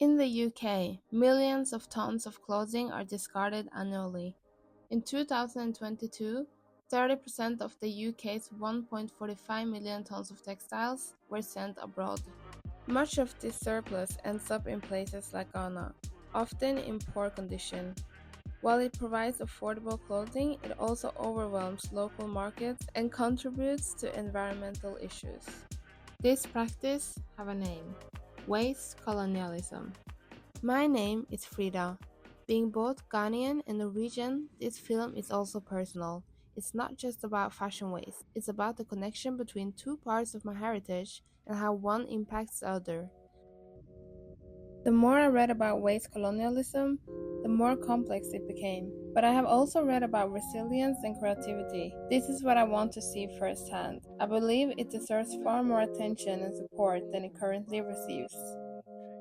In the UK, millions of tons of clothing are discarded annually. In 2022, 30% of the UK's 1.45 million tons of textiles were sent abroad. Much of this surplus ends up in places like Ghana, often in poor condition. While it provides affordable clothing, it also overwhelms local markets and contributes to environmental issues. This practice have a name: waste colonialism. My name is Frida. Being both Ghanaian and Norwegian, this film is also personal. It's not just about fashion waste, it's about the connection between two parts of my heritage and how one impacts the other. The more I read about waste colonialism, the more complex it became. But I have also read about resilience and creativity. This is what I want to see firsthand. I believe it deserves far more attention and support than it currently receives.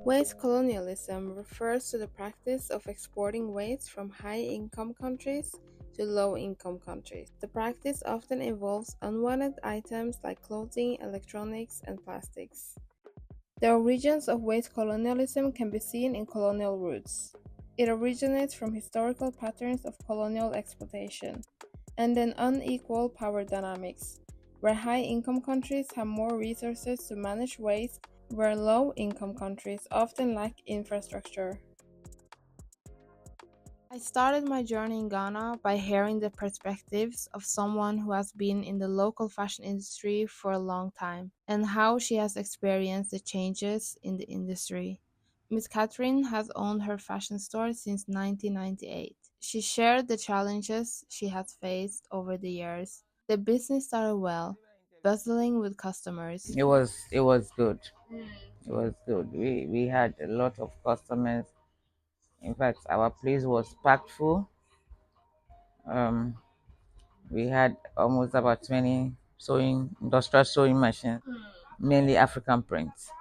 Waste colonialism refers to the practice of exporting waste from high-income countries to low-income countries. The practice often involves unwanted items like clothing, electronics, and plastics. The origins of waste colonialism can be seen in colonial roots. It originates from historical patterns of colonial exploitation and then unequal power dynamics, where high-income countries have more resources to manage waste, where low-income countries often lack infrastructure. I started my journey in Ghana by hearing the perspectives of someone who has been in the local fashion industry for a long time and how she has experienced the changes in the industry. Miss Catherine has owned her fashion store since 1998. She shared the challenges she has faced over the years. The business started well, bustling with customers. It was good. It was good. We had a lot of customers. In fact, our place was packed full. Um, we had almost about 20 sewing industrial sewing machines, mainly African prints.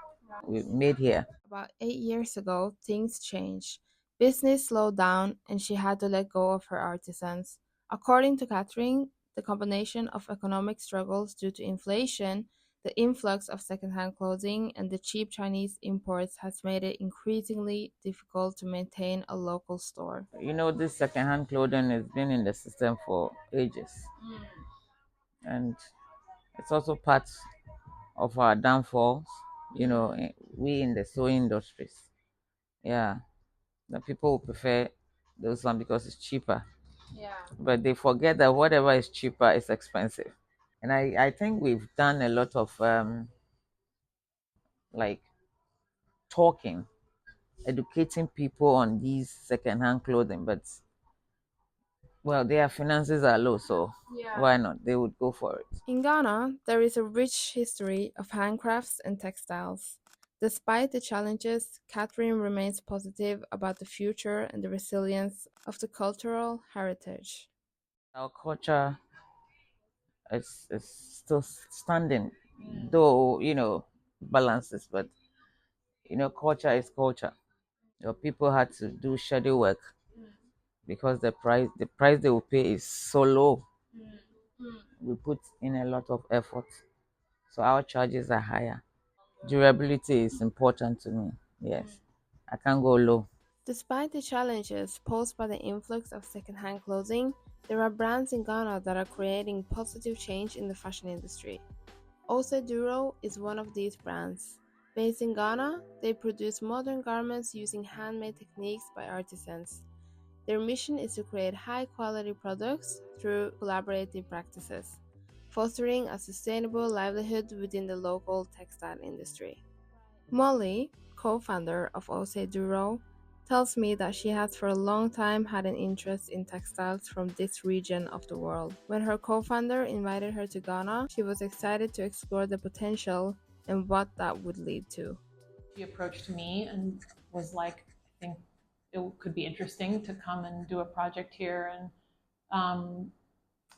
We made here. About 8 years ago, things changed. Business slowed down, and she had to let go of her artisans. According to Catherine, the combination of economic struggles due to inflation, the influx of secondhand clothing, and the cheap Chinese imports has made it increasingly difficult to maintain a local store. This secondhand clothing has been in the system for ages, and it's also part of our downfalls. We in the sewing industries. Yeah, the people will prefer those one because it's cheaper, but they forget that whatever is cheaper is expensive. And I think we've done a lot of like talking, educating people on these secondhand clothing, but well, their finances are low, so why not? They would go for it. In Ghana, there is a rich history of handcrafts and textiles. Despite the challenges, Catherine remains positive about the future and the resilience of the cultural heritage. Our culture is still standing, though balances, but culture is culture. People had to do shadow work because the price they will pay is so low. We put in a lot of effort, so our charges are higher. Durability is important to me. Yes, I can't go low. Despite the challenges posed by the influx of secondhand clothing, there are brands in Ghana that are creating positive change in the fashion industry. Ose Duro is one of these brands. Based in Ghana, they produce modern garments using handmade techniques by artisans. Their mission is to create high-quality products through collaborative practices, fostering a sustainable livelihood within the local textile industry. Molly, co-founder of Ose Duro, tells me that she has for a long time had an interest in textiles from this region of the world. When her co-founder invited her to Ghana, she was excited to explore the potential and what that would lead to. She approached me and was like, I think it could be interesting to come and do a project here and um,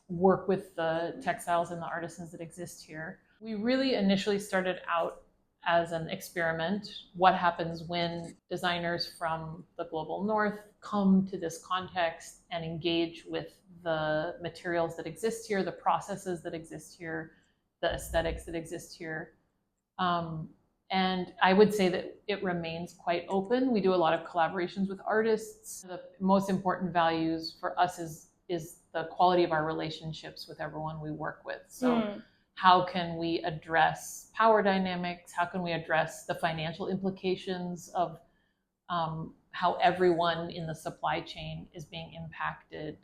work with the textiles and the artisans that exist here. We really initially started out as an experiment. What happens when designers from the global north come to this context and engage with the materials that exist here, the processes that exist here, the aesthetics that exist here? Um, And I would say that it remains quite open. We do a lot of collaborations with artists. The most important values for us is the quality of our relationships with everyone we work with. So how can we address power dynamics? How can we address the financial implications of how everyone in the supply chain is being impacted?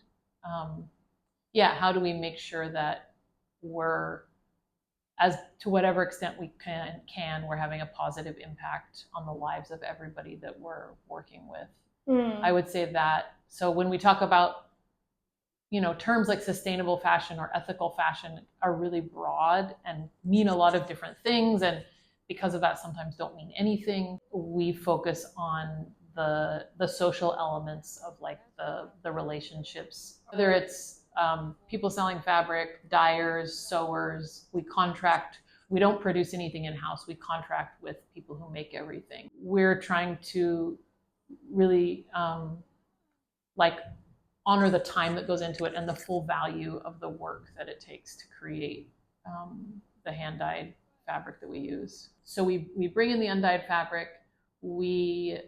Yeah, how do we make sure that we're, as to whatever extent we can, we're having a positive impact on the lives of everybody that we're working with. I would say that. So when we talk about, terms like sustainable fashion or ethical fashion are really broad and mean a lot of different things, and because of that sometimes don't mean anything. We focus on the social elements of like the relationships, whether it's people selling fabric, dyers, sewers. We don't produce anything in-house. We contract with people who make everything. We're trying to really like honor the time that goes into it and the full value of the work that it takes to create the hand-dyed fabric that we use. So we bring in the undyed fabric, we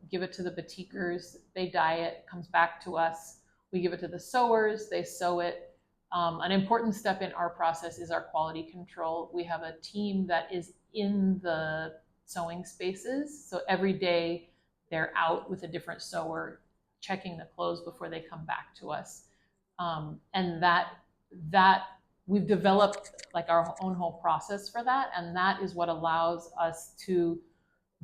give it to the batikers, they dye it, comes back to us. We give it to the sewers, they sew it. An important step in our process is our quality control. We have a team that is in the sewing spaces. So every day they're out with a different sewer, checking the clothes before they come back to us. And that we've developed like our own whole process for that. And that is what allows us to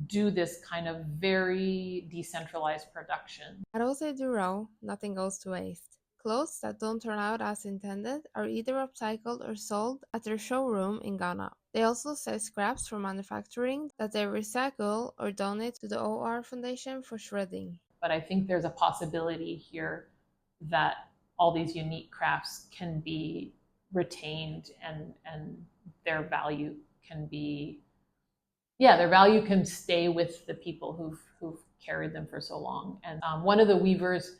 do this kind of very decentralized production. At Ose Duro, nothing goes to waste. Clothes that don't turn out as intended are either upcycled or sold at their showroom in Ghana. They also sell scraps from manufacturing that they recycle or donate to the OR Foundation for shredding. But I think there's a possibility here that all these unique crafts can be retained and their value can be, their value can stay with the people who've carried them for so long. And one of the weavers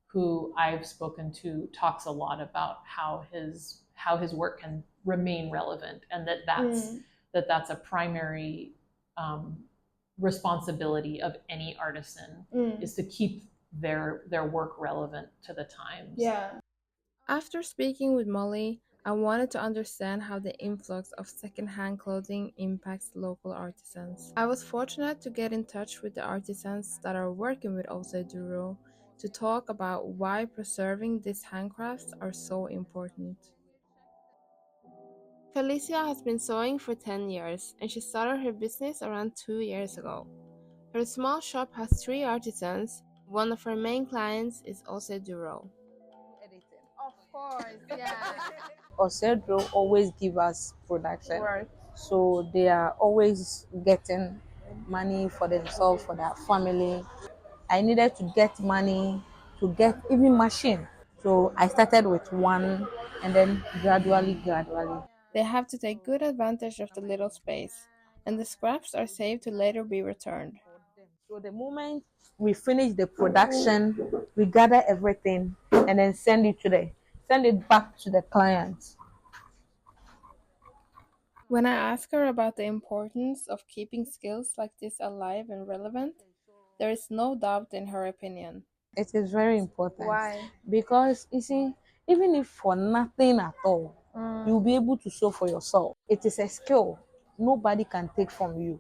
who I've spoken to talks a lot about how his work can remain relevant, and that's a primary responsibility of any artisan, is to keep their work relevant to the times. Yeah. After speaking with Molly, I wanted to understand how the influx of secondhand clothing impacts local artisans. I was fortunate to get in touch with the artisans that are working with Ose Duro to talk about why preserving these handcrafts are so important. Felicia has been sewing for 10 years and she started her business around 2 years ago. Her small shop has 3 artisans. One of her main clients is Ose Duro. Of course, yeah. Osedro always give us production. Right. So they are always getting money for themselves, for their family. I needed to get money to get even machine. So I started with one and then gradually. They have to take good advantage of the little space, and the scraps are saved to later be returned. So the moment we finish the production, we gather everything and then send it back to the client. When I ask her about the importance of keeping skills like this alive and relevant, there is no doubt in her opinion. It is very important. Why? Because you see, even if for nothing at all, you'll be able to sew for yourself. It is a skill nobody can take from you.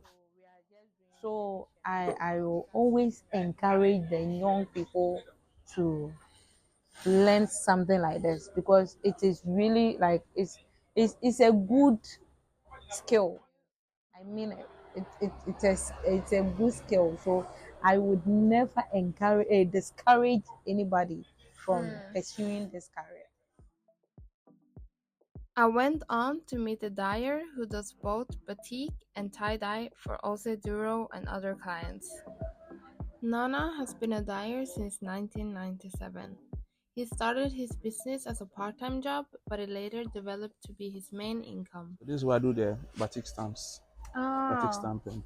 So I will always encourage the young people to learn something like this because it is really like it's a good skill. I mean it. It's a good skill. So I would never discourage anybody from pursuing this career. I went on to meet a dyer who does both batik and tie-dye for Ose Duro and other clients. Nana has been a dyer since 1997. He started his business as a part-time job, but it later developed to be his main income. This is where I do the batik stamps, batik Oh. stamping.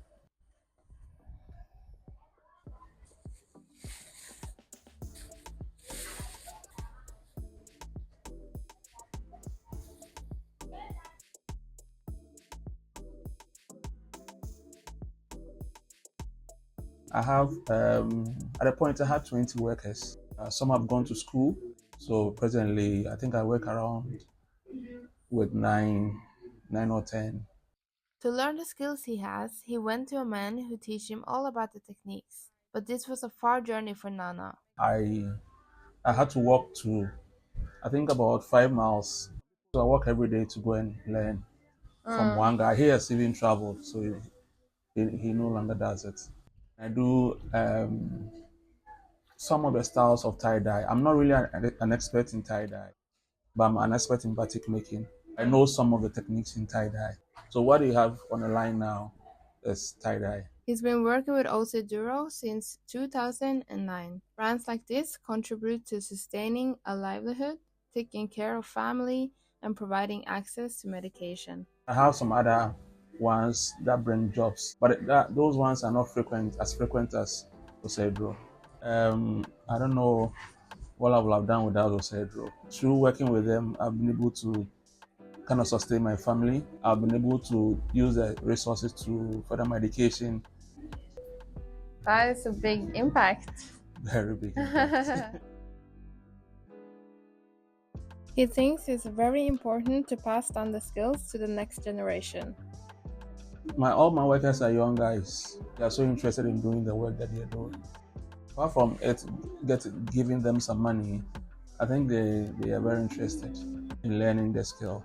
I have, at a point, I had 20 workers. Some have gone to school. So presently, I think I work around with nine or 10. To learn the skills he has, he went to a man who teach him all about the techniques. But this was a far journey for Nana. I I had to walk to, I think, about 5 miles. So I walk every day to go and learn from one guy. He has even traveled, so he no longer does it. I do some of the styles of tie dye. I'm not really an expert in tie dye, but I'm an expert in batik making. I know some of the techniques in tie dye. So what you have on the line now is tie dye. He's been working with OC Duro since 2009. Brands like this contribute to sustaining a livelihood, taking care of family, and providing access to medication. I have some other ones that bring jobs, but those ones are not frequent as Osedro. I don't know what I would have done without Osedro. Through working with them, I've been able to kind of sustain my family. I've been able to use the resources to further my education. That is a big impact. Very big impact. He thinks it's very important to pass down the skills to the next generation. All my workers are young guys. They are so interested in doing the work that they're doing. Apart from giving them some money, I think they are very interested in learning the skill.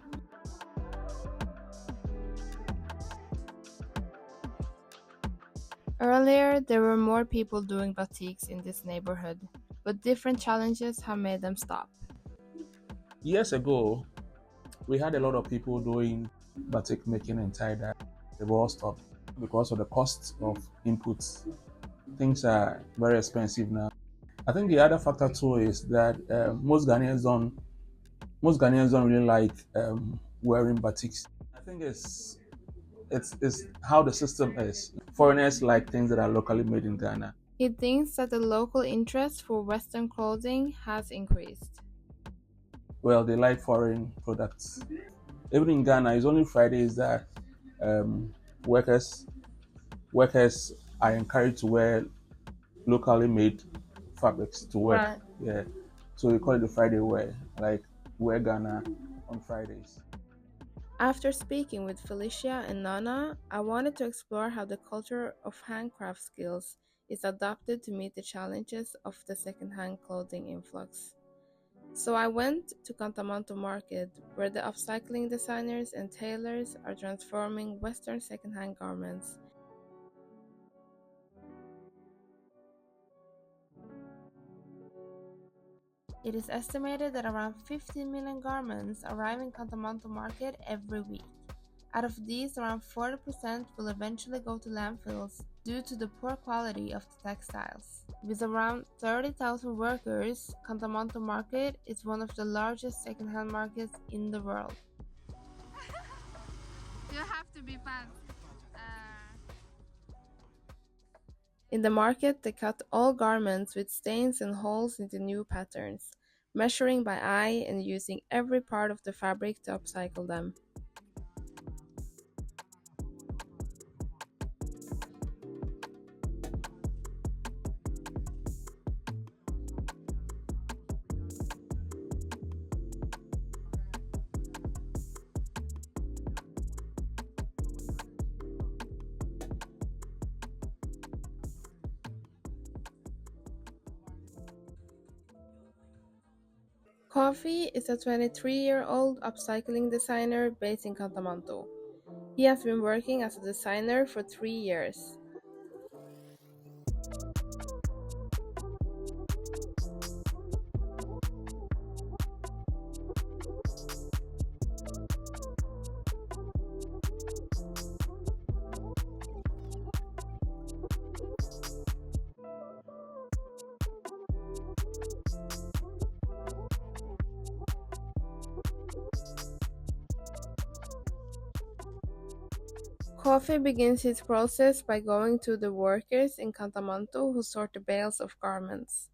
Earlier, there were more people doing batiks in this neighborhood, but different challenges have made them stop. Years ago, we had a lot of people doing batik making and tie dye. They've all stopped because of the cost of inputs. Things are very expensive now. I think the other factor too is that most Ghanaians don't really like wearing batiks. I think it's how the system is. Foreigners like things that are locally made in Ghana. He thinks that the local interest for Western clothing has increased. Well, they like foreign products. Even in Ghana, it's only Fridays that um, workers workers are encouraged to wear locally made fabrics to work. Right. Yeah, so we call it the Friday wear, like wear Ghana on Fridays. After speaking with Felicia and Nana, I wanted to explore how the culture of handcraft skills is adapted to meet the challenges of the secondhand clothing influx. So I went to Kantamanto market, where the upcycling designers and tailors are transforming Western secondhand garments. It is estimated that around 15 million garments arrive in Kantamanto market every week. Out of these, around 40% will eventually go to landfills due to the poor quality of the textiles. With around 30,000 workers, Kantamanto market is one of the largest second-hand markets in the world. You have to be fast. In the market, they cut all garments with stains and holes into new patterns, measuring by eye and using every part of the fabric to upcycle them. Coffee is a 23-year-old upcycling designer based in Kantamanto. He has been working as a designer for 3 years. Coffee begins his process by going to the workers in Kantamanto who sort the bales of garments.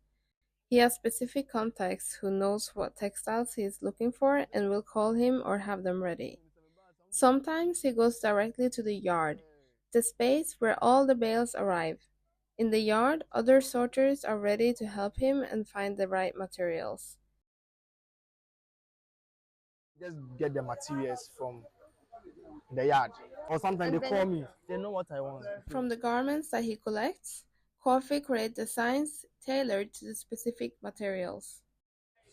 He has specific contacts who knows what textiles he is looking for and will call him or have them ready. Sometimes he goes directly to the yard, the space where all the bales arrive. In the yard, other sorters are ready to help him and find the right materials. Just get the materials from the yard. Or sometimes And they then call me. They know what I want. from the garments that he collects, Kofi creates designs tailored to the specific materials.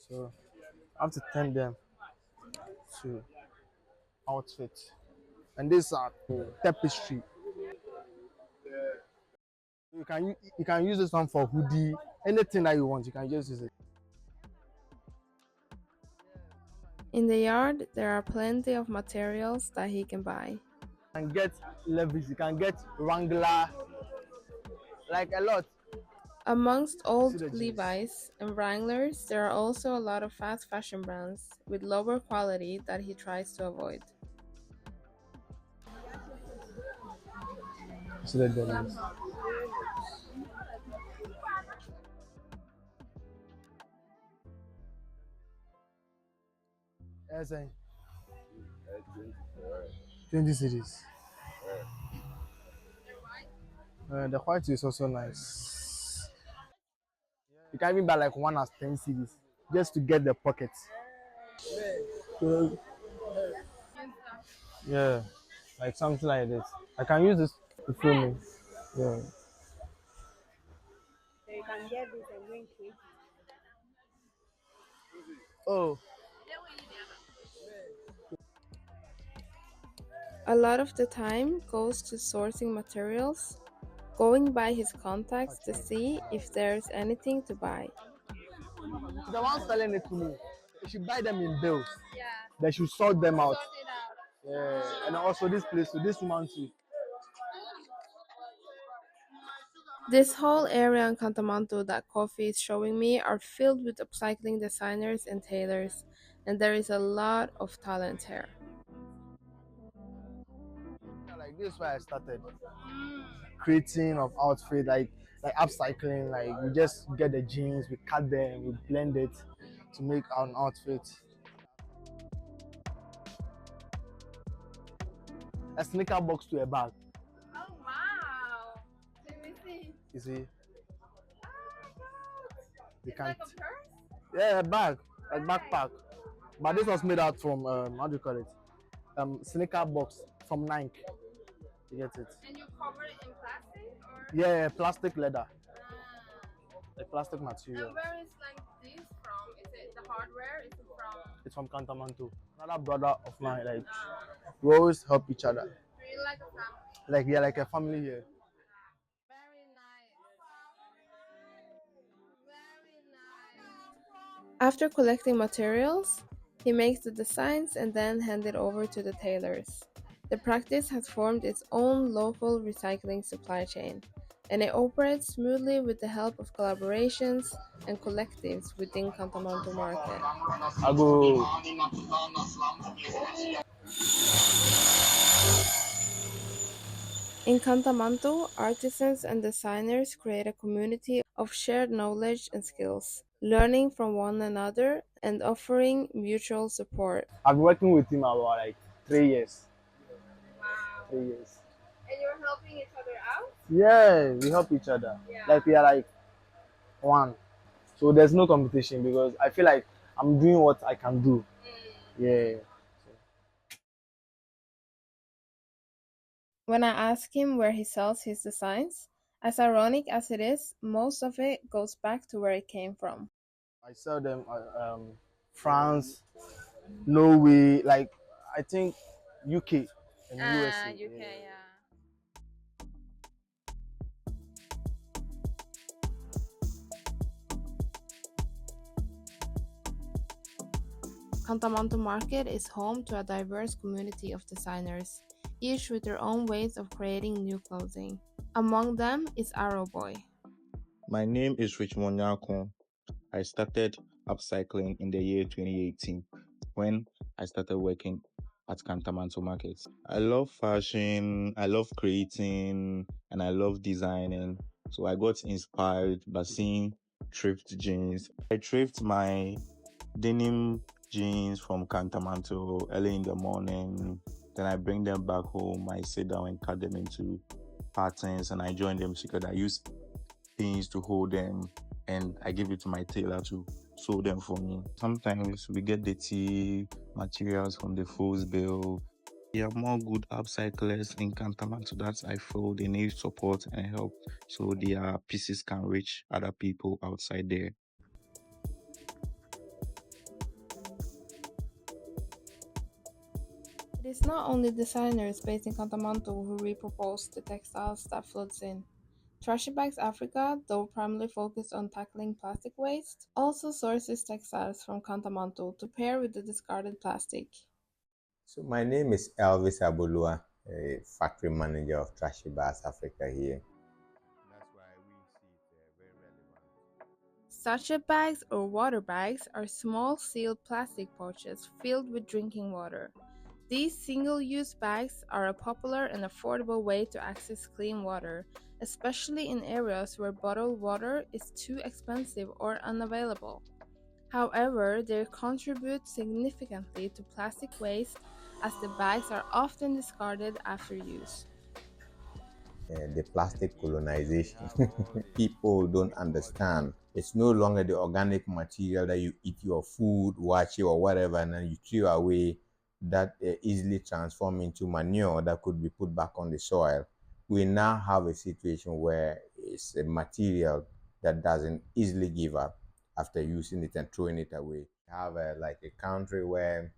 So I have to turn them to outfit. And these are tapestry. You can use this one for hoodie, anything that you want. You can just use it. In the yard, there are plenty of materials that he can buy. You can get Levis. You can get Wrangler. Like a lot. Amongst See old the jeans. Levi's and Wranglers, there are also a lot of fast fashion brands with lower quality that he tries to avoid. See the denim. Yes, 20 cities. The white is also nice. You can even buy like one as 10 cities just to get the pockets. Yeah, like something like this. I can use this to film me. Yeah. You can get this and drink it. Oh, A lot of the time goes to sourcing materials, going by his contacts to see if there's anything to buy. the one selling it to me, they should buy them in bills. Yeah. They should sort them out. Sort it out. Yeah, and also this place, so this woman too. This whole area in Kantamanto that Kofi is showing me are filled with upcycling designers and tailors, and there is a lot of talent here. Yeah, like this is where I started creating of outfit, like upcycling. Like we just get the jeans, we cut them, we blend it to make an outfit. A sneaker box to a bag. Oh wow. Let me see. You see, you It's can't. like a purse? Yeah, a bag, a backpack. But this was made out from how do you call it? Sneaker box from Nike. You get it? And you cover it in plastic or? Yeah, plastic leather, Ah. a plastic material. And where is like this from? Is it the hardware? Is it from? It's from Kantamanto. Another brother of mine. Like we always help each other. Really like a family. Like we are like a family here. Very nice. Very nice. After collecting materials, he makes the designs and then hands it over to the tailors. The practice has formed its own local recycling supply chain, and it operates smoothly with the help of collaborations and collectives within Kantamanto market. I go. In Kantamanto, artisans and designers create a community of shared knowledge and skills, learning from one another and offering mutual support. I've been working with him about like 3 years. Wow. 3 years. And you're helping each other out? Yeah, we help each other. Yeah. Like we are like one. So there's no competition because I feel like I'm doing what I can do. Yeah. When I ask him where he sells his designs, as ironic as it is, most of it goes back to where it came from. I sell them France, Norway, like I think UK and USA. UK, Yeah. yeah. Kantamanto Market is home to a diverse community of designers, each with their own ways of creating new clothing. Among them is Arrow Boy. My name is Richmond Nyakon. I started upcycling in the year 2018 when I started working at Kantamanto Market. I love fashion, I love creating, and I love designing. So I got inspired by seeing thrift jeans. I thrift my denim jeans from Kantamanto early in the morning. Then I bring them back home. I sit down and cut them into patterns and I join them together. I use things to hold them, and I give it to my tailor to sew them for me. Sometimes we get dirty materials from the foes bill. There are more good upcyclers in Kantamanto that I feel they need support and help so their pieces can reach other people outside there. It is not only designers based in Kantamanto who repurpose the textiles that floods in. Trashy Bags Africa, though primarily focused on tackling plastic waste, also sources textiles from Kantamanto to pair with the discarded plastic. So my name is Elvis Abulua, a factory manager of Trashy Bars Africa here. That's why we see it very relevant. Sachet bags or water bags are small sealed plastic pouches filled with drinking water. These single-use bags are a popular and affordable way to access clean water, especially in areas where bottled water is too expensive or unavailable. However, they contribute significantly to plastic waste as the bags are often discarded after use. The plastic colonization. People don't understand. It's no longer the organic material that you eat your food, watch it, or whatever, and then you throw away that easily transform into manure that could be put back on the soil. We now have a situation where it's a material that doesn't easily give up after using it and throwing it away. We have like a country where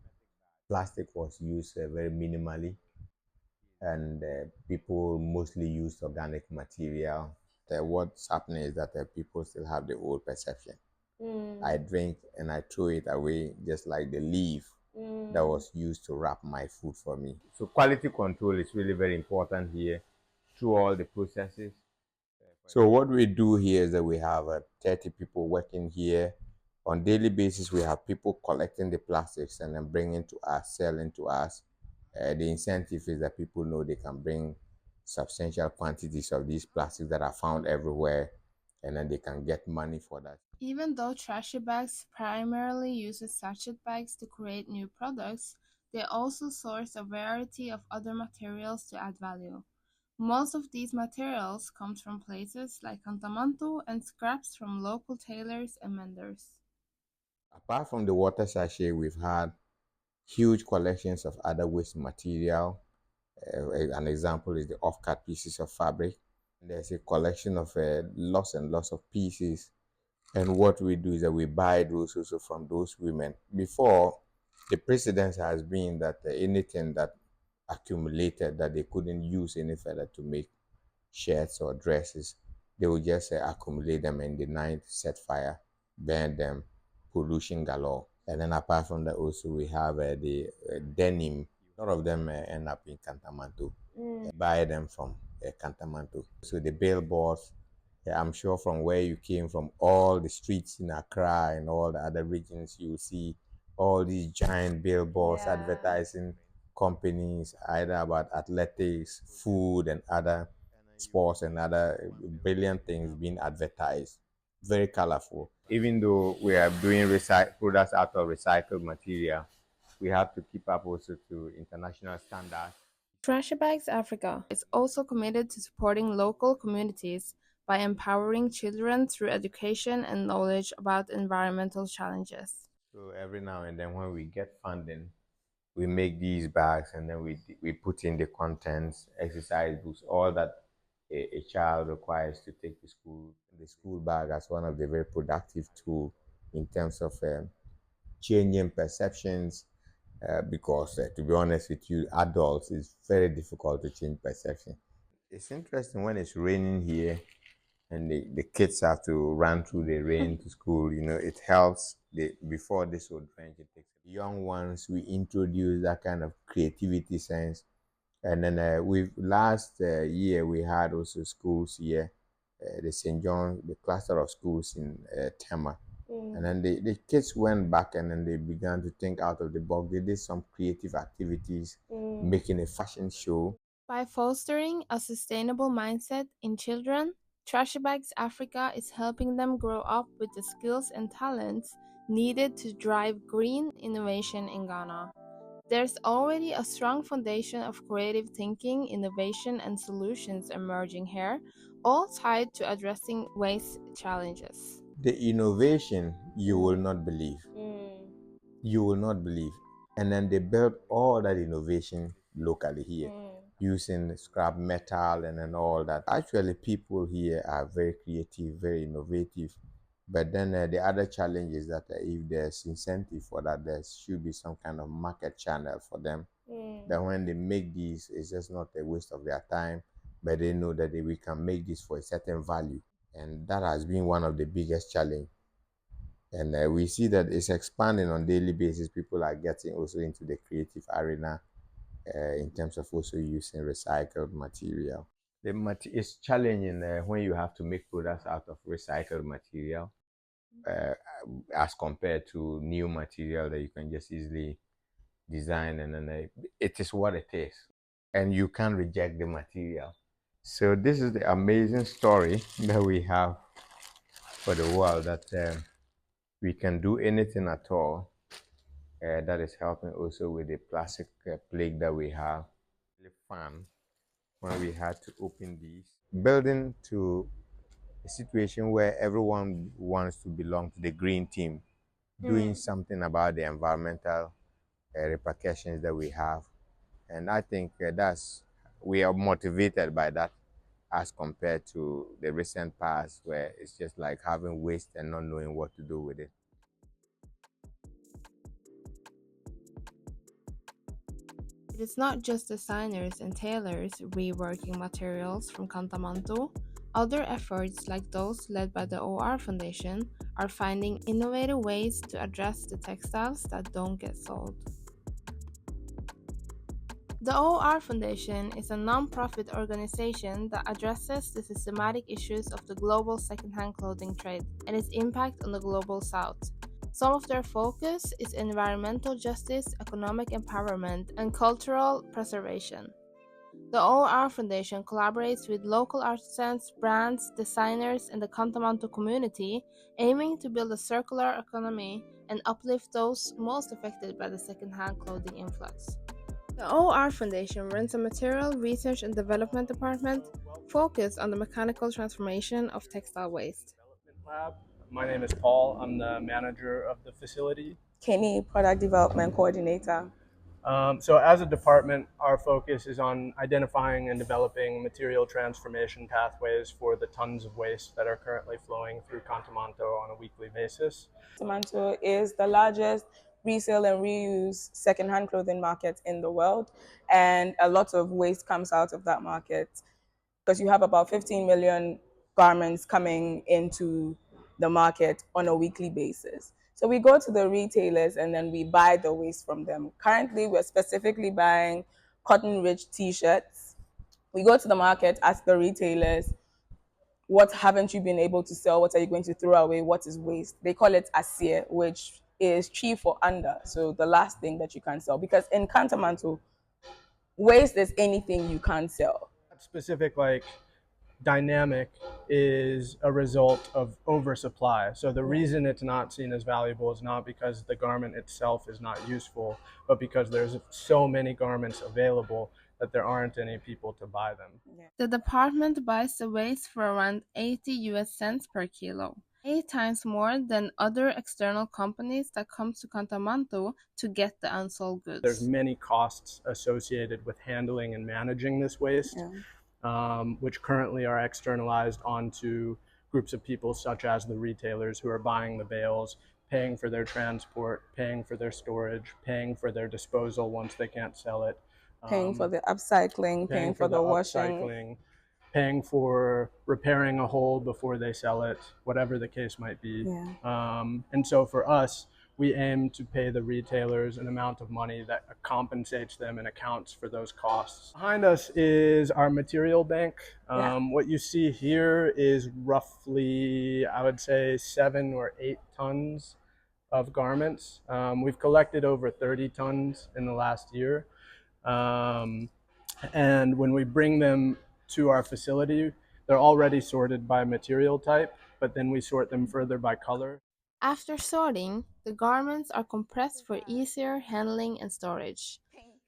plastic was used very minimally, and people mostly use organic material. What's happening is that people still have the old perception. I drink and I throw it away just like the leaf that was used to wrap my food for me. So quality control is really very important here through all the processes. So what we do here is that we have 30 people working here. On daily basis, we have people collecting the plastics and then bringing to us, selling to us. The incentive is that people know they can bring substantial quantities of these plastics that are found everywhere, and then they can get money for that. Even though trashy bags primarily uses sachet bags to create new products, they also source a variety of other materials to add value. Most of these materials comes from places like Kantamanto and scraps from local tailors and menders. Apart from the water sachet, we've had huge collections of other waste material. An example is the off-cut pieces of fabric. There's a collection of lots and lots of pieces. And what we do is that we buy those also from those women. Before, the precedence has been that anything that accumulated that they couldn't use any further to make shirts or dresses, they would just accumulate them in the night, set fire, burn them, pollution galore. And then apart from that, also we have the denim. A lot of them end up in Kantamanto. Buy them from Kantamanto. So the billboards, I'm sure from where you came from, all the streets in Accra and all the other regions, you see all these giant billboards advertising companies, either about athletics, food, and other sports and other brilliant things being advertised. Very colorful. Even though we are doing products out of recycled material, we have to keep up also to international standards. Trash Bags Africa is also committed to supporting local communities by empowering children through education and knowledge about environmental challenges. So every now and then when we get funding, we make these bags and then we put in the contents, exercise books, all that a child requires to take to school. The school bag as one of the very productive tool in terms of changing perceptions. Because to be honest with you, adults, it's very difficult to change perception. It's interesting when it's raining here and the kids have to run through the rain to school. It helps. Before this would drench, it takes young ones. We introduce that kind of creativity sense, and then we last year we had also schools here, the St. John, the cluster of schools in Tema. And then the kids went back and then they began to think out of the box. They did some creative activities, making a fashion show. By fostering a sustainable mindset in children, Trash Bags Africa is helping them grow up with the skills and talents needed to drive green innovation in Ghana. There's already a strong foundation of creative thinking, innovation, and solutions emerging here, all tied to addressing waste challenges. The innovation you will not believe. You will not believe. And then they built all that innovation locally here using scrap metal and then all that. Actually, people here are very creative, very innovative. But then the other challenge is that if there's incentive for that, there should be some kind of market channel for them. That when they make these, it's just not a waste of their time, but they know that we can make this for a certain value. And that has been one of the biggest challenge. And we see that it's expanding on daily basis. People are getting also into the creative arena in terms of also using recycled material. It's challenging when you have to make products out of recycled material uh, as compared to new material that you can just easily design, and then it is what it is, and you can't reject the material. So this is the amazing story that we have for the world, that we can do anything at all. That is helping also with the plastic plague that we have. Really fun when we had to open these, building to a situation where everyone wants to belong to the green team, doing something about the environmental repercussions that we have. And I think we are motivated by that as compared to the recent past where it's just like having waste and not knowing what to do with it. It is not just designers and tailors reworking materials from Kantamanto. Other efforts, like those led by the OR Foundation, are finding innovative ways to address the textiles that don't get sold. The OR Foundation is a non-profit organization that addresses the systematic issues of the global secondhand clothing trade and its impact on the global south. Some of their focus is environmental justice, economic empowerment, and cultural preservation. The OR Foundation collaborates with local artisans, brands, designers, and the Kantamanto community, aiming to build a circular economy and uplift those most affected by the secondhand clothing influx. The OR Foundation runs a material research and development department focused on the mechanical transformation of textile waste. Lab. My name is Paul. I'm the manager of the facility. Kenny, product development coordinator. So as a department, our focus is on identifying and developing material transformation pathways for the tons of waste that are currently flowing through Kantamanto on a weekly basis. Kantamanto is the largest resale and reuse secondhand clothing market in the world, and a lot of waste comes out of that market because you have about 15 million garments coming into the market on a weekly basis. So we go to the retailers and then we buy the waste from them. Currently, we're specifically buying cotton-rich t-shirts. We go to the market, ask the retailers, what haven't you been able to sell? What are you going to throw away? What is waste? They call it asier, which is cheap for under. So the last thing that you can sell. Because in Kantamanto, waste is anything you can't sell. That specific dynamic is a result of oversupply. So the reason it's not seen as valuable is not because the garment itself is not useful, but because there's so many garments available that there aren't any people to buy them. The department buys the waste for around 80 US cents per kilo, 8 times more than other external companies that come to Kantamanto to get the unsold goods. There's many costs associated with handling and managing this waste, which currently are externalized onto groups of people such as the retailers who are buying the bales, paying for their transport, paying for their storage, paying for their disposal once they can't sell it. Paying for the upcycling, paying for the washing, paying for repairing a hole before they sell it, whatever the case might be. And so for us, we aim to pay the retailers an amount of money that compensates them and accounts for those costs. Behind us is our material bank. What you see here is roughly, I would say, 7 or 8 tons of garments. We've collected over 30 tons in the last year. And when we bring them to our facility, they're already sorted by material type, but then we sort them further by color. After sorting, The garments are compressed for easier handling and storage.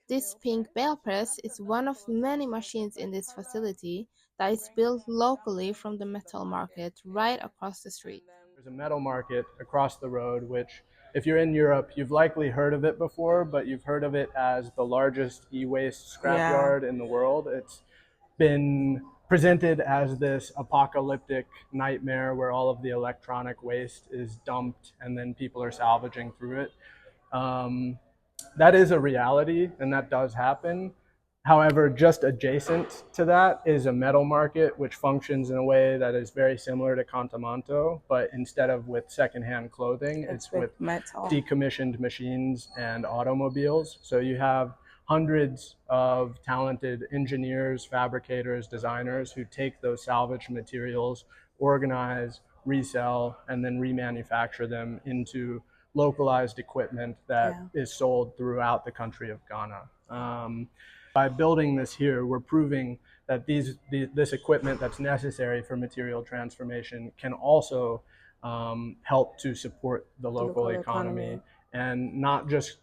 This pink bale press is one of many machines in this facility that is built locally from the metal market right across the street. There's a metal market across the road, which, if you're in Europe, you've likely heard of it before, but you've heard of it as the largest e-waste scrapyard in the world. It's been presented as this apocalyptic nightmare where all of the electronic waste is dumped and then people are salvaging through it. That is a reality, and that does happen. However, just adjacent to that is a metal market, which functions in a way that is very similar to Kantamanto, but instead of with secondhand clothing, it's with metal. decommissioned machines and automobiles. So you have hundreds of talented engineers, fabricators, designers who take those salvaged materials, organize, resell, and then remanufacture them into localized equipment that is sold throughout the country of Ghana. By building this here, we're proving that this equipment that's necessary for material transformation can also help to support the local economy and not just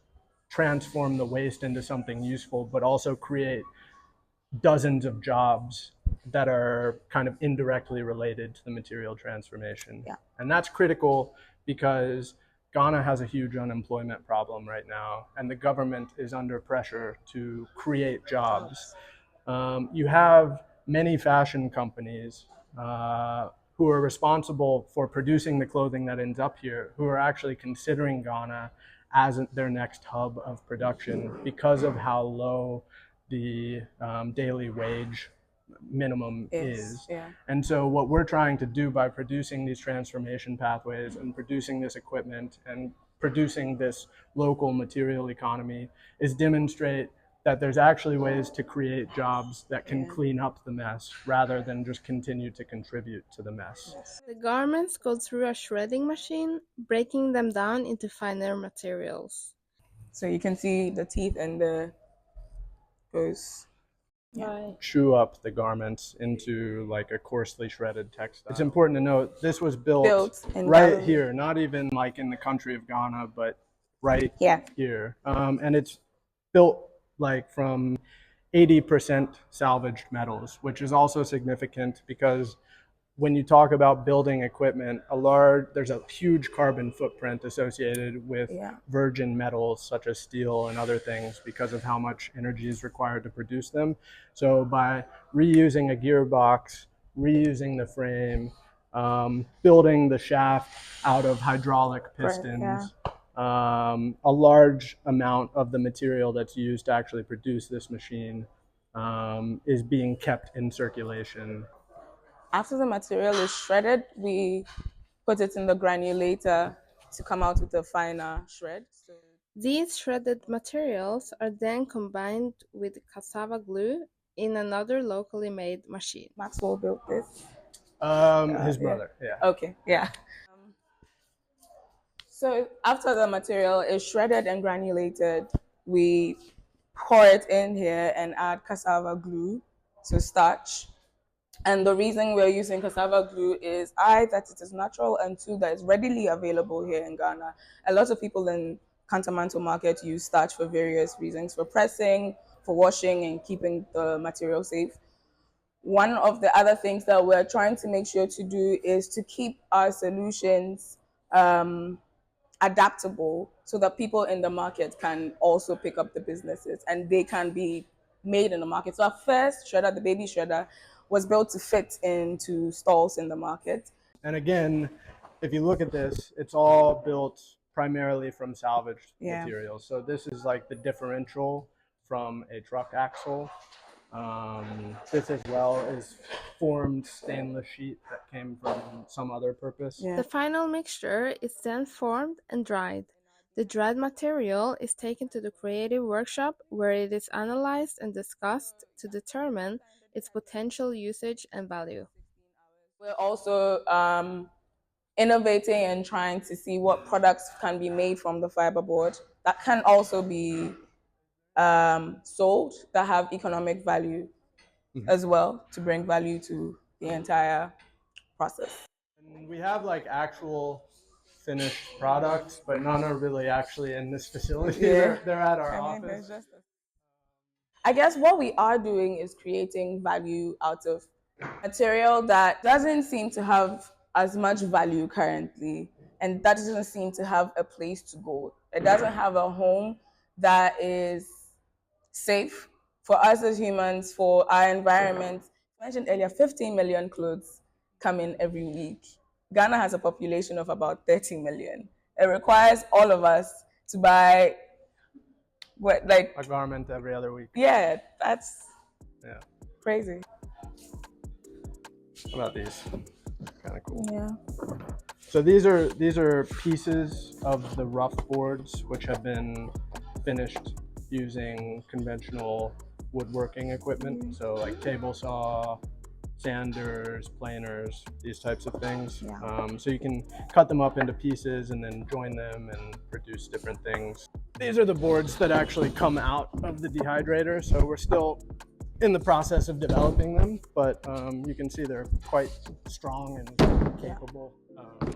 transform the waste into something useful, but also create dozens of jobs that are kind of indirectly related to the material transformation. And that's critical because Ghana has a huge unemployment problem right now, and the government is under pressure to create jobs. You have many fashion companies who are responsible for producing the clothing that ends up here, who are actually considering Ghana as their next hub of production because of how low the daily wage minimum is. And so what we're trying to do by producing these transformation pathways and producing this equipment and producing this local material economy is demonstrate that there's actually ways to create jobs that can clean up the mess rather than just continue to contribute to the mess. The garments go through a shredding machine, breaking them down into finer materials. So you can see the teeth and the goes. Chew up the garments into like a coarsely shredded textile. It's important to note this was built right here, not even like in the country of Ghana, but right here. And it's built like from 80% salvaged metals, which is also significant because when you talk about building equipment, there's a huge carbon footprint associated with virgin metals such as steel and other things because of how much energy is required to produce them. So by reusing a gearbox, reusing the frame, building the shaft out of hydraulic pistons, a large amount of the material that's used to actually produce this machine is being kept in circulation. After the material is shredded, we put it in the granulator to come out with a finer shred. These shredded materials are then combined with cassava glue in another locally made machine. Maxwell built this. His brother, Okay, So after the material is shredded and granulated, we pour it in here and add cassava glue to starch. And the reason we're using cassava glue is that it is natural, and two, that it's readily available here in Ghana. A lot of people in Kantamanto market use starch for various reasons, for pressing, for washing, and keeping the material safe. One of the other things that we're trying to make sure to do is to keep our solutions adaptable so that people in the market can also pick up the businesses and they can be made in the market. So our first shredder, the baby shredder, was built to fit into stalls in the market. And again, if you look at this, it's all built primarily from salvaged materials. So this is like the differential from a truck axle. This as well is formed stainless sheet that came from some other purpose. The final mixture is then formed and dried. The dried material is taken to the creative workshop where it is analyzed and discussed to determine its potential usage and value. We're also innovating and trying to see what products can be made from the fiberboard that can also be sold, that have economic value as well, to bring value to the entire process. And we have like actual finished products, but none are really actually in this facility. Yeah. They're at our I mean, office. I guess what we are doing is creating value out of material that doesn't seem to have as much value currently, and that doesn't seem to have a place to go. It doesn't have a home that is safe for us as humans, for our environment. I mentioned earlier, 15 million clothes come in every week. Ghana has a population of about 30 million. It requires all of us to buy a garment every other week. Yeah, that's Yeah. crazy. How about these? Kind of cool. Yeah. So these are pieces of the rough boards which have been finished using conventional woodworking equipment. So like table saw, sanders, planers, these types of things. Yeah. So you can cut them up into pieces and then join them and produce different things. These are the boards that actually come out of the dehydrator. So we're still in the process of developing them, but you can see they're quite strong and capable.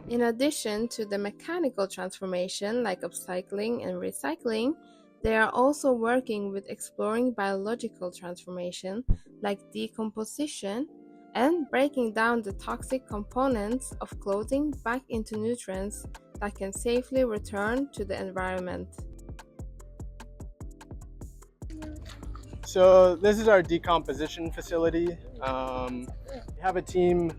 In addition to the mechanical transformation like upcycling and recycling, they are also working with exploring biological transformation like decomposition and breaking down the toxic components of clothing back into nutrients that can safely return to the environment. So this is our decomposition facility. We have a team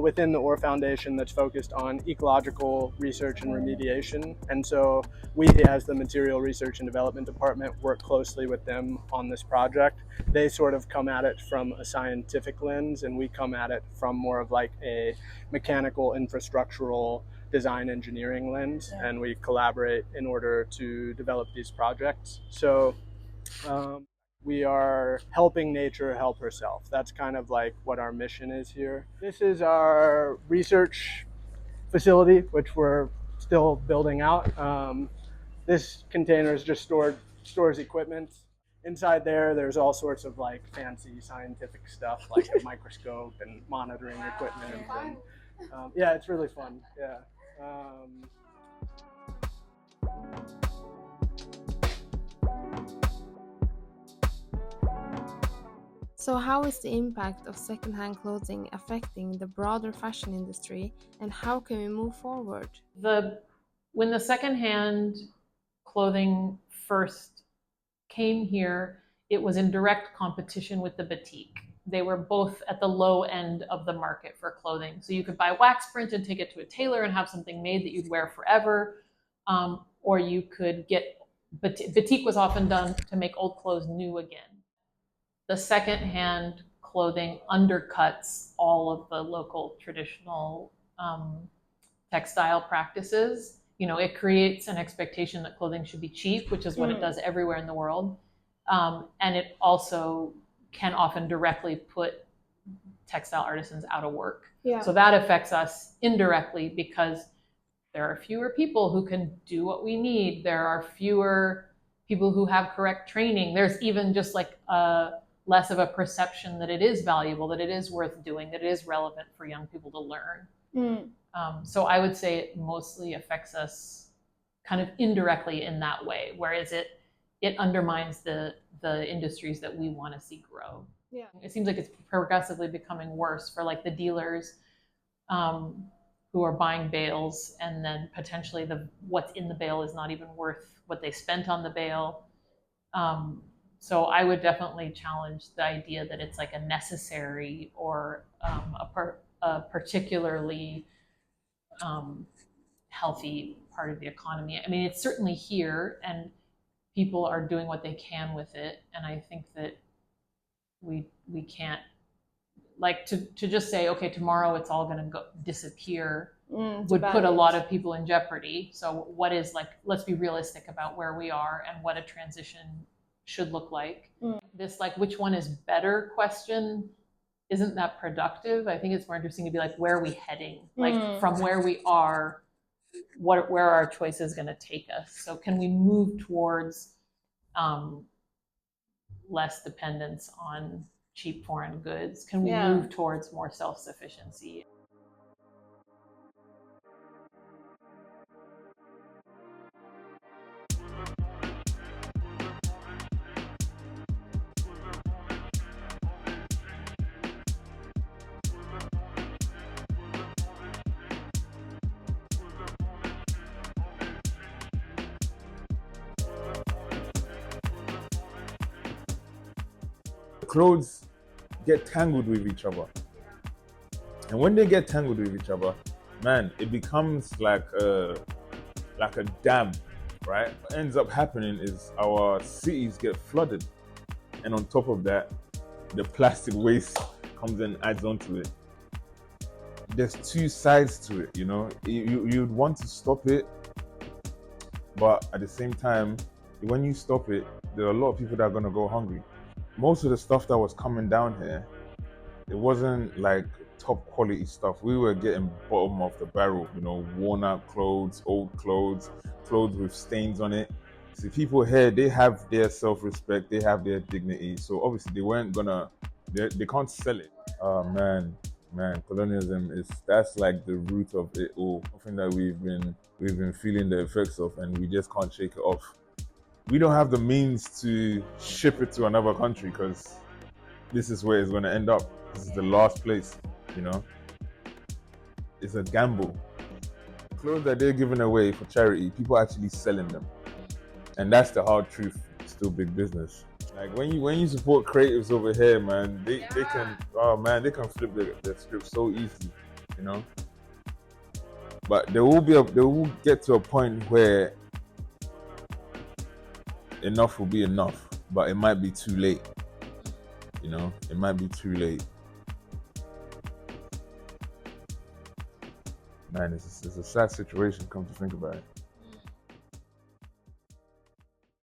within the Ore Foundation that's focused on ecological research and remediation. And so we, as the Material Research and Development Department, work closely with them on this project. They sort of come at it from a scientific lens, and we come at it from more of like a mechanical, infrastructural, design engineering lens, and we collaborate in order to develop these projects. So we are helping nature help herself. That's kind of like what our mission is here. This is our research facility, which we're still building out. This container is just stores equipment. Inside there's all sorts of like fancy scientific stuff, like a microscope and monitoring equipment. And yeah, it's really fun. Yeah. So how is the impact of secondhand clothing affecting the broader fashion industry, and how can we move forward? When the secondhand clothing first came here, it was in direct competition with the batik. They were both at the low end of the market for clothing. So you could buy wax print and take it to a tailor and have something made that you'd wear forever, or you could get batik was often done to make old clothes new again. The secondhand clothing undercuts all of the local traditional textile practices. You know, it creates an expectation that clothing should be cheap, which is what it does everywhere in the world. And it also can often directly put textile artisans out of work. Yeah. So that affects us indirectly because there are fewer people who can do what we need. There are fewer people who have correct training. There's even just like less of a perception that it is valuable, that it is worth doing, that it is relevant for young people to learn. So I would say it mostly affects us kind of indirectly in that way, whereas it undermines the industries that we want to see grow. Yeah. It seems like it's progressively becoming worse for like the dealers who are buying bales, and then potentially what's in the bale is not even worth what they spent on the bale. So I would definitely challenge the idea that it's like a necessary or a particularly healthy part of the economy. I mean, it's certainly here, and people are doing what they can with it. And I think that we can't, like, to just say, okay, tomorrow it's all going to disappear would put a lot of people in jeopardy. So what is, like, let's be realistic about where we are and what a transition should look like. This, like, which one is better question isn't that productive. I think it's more interesting to be like, where are we heading? Like, from where we are, where are our choices going to take us? So can we move towards less dependence on cheap foreign goods? Can we move towards more self-sufficiency? clothes get tangled with each other. And when they get tangled with each other, man, it becomes like a dam, right? What ends up happening is our cities get flooded. And on top of that, the plastic waste comes and adds onto it. There's two sides to it, you know? You'd want to stop it, but at the same time, when you stop it, there are a lot of people that are gonna go hungry. Most of the stuff that was coming down here, it wasn't like top quality stuff. We were getting bottom of the barrel, you know, worn out clothes, old clothes, clothes with stains on it. See, people here, they have their self-respect, they have their dignity. So obviously they weren't gonna, they can't sell it. Oh man, colonialism that's like the root of it all. Something that we've been feeling the effects of, and we just can't shake it off. We don't have the means to ship it to another country because this is where it's going to end up. This is the last place, you know. It's a gamble. Clothes that they're giving away for charity, people are actually selling them, and that's the hard truth. It's still big business. Like when you support creatives over here, man, they can flip the script so easily, you know. But they will get to a point where enough will be enough, but it might be too late. You know, it might be too late. Man, it's a sad situation, come to think about it.